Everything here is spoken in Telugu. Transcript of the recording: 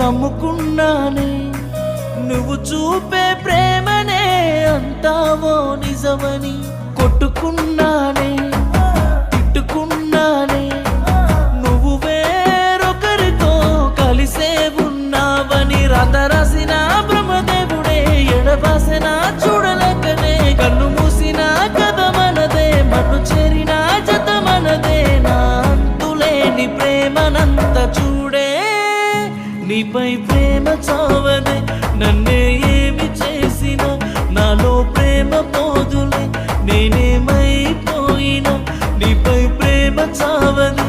నమ్ముకున్నానే నువ్వు చూపే ప్రేమనే అంతావో నిజమని కొట్టుకున్నానే తిట్టుకున్నానే నువ్వు వేరొకరితో కలిసే ఉన్నావని రాసిన బ్రహ్మదేవుడే ఎడబాసిన చూడలేకనే కన్ను మూసిన కథ మనదే మన్ను చేరిన జత మనదే నా అంతులేని ప్రేమనంత చూడే నీపై ప్రేమ చావదే నన్నే ఏమి చేసినా నాలో ప్రేమ పోదులే నేనేమైపోయినా నీపై ప్రేమ చావదే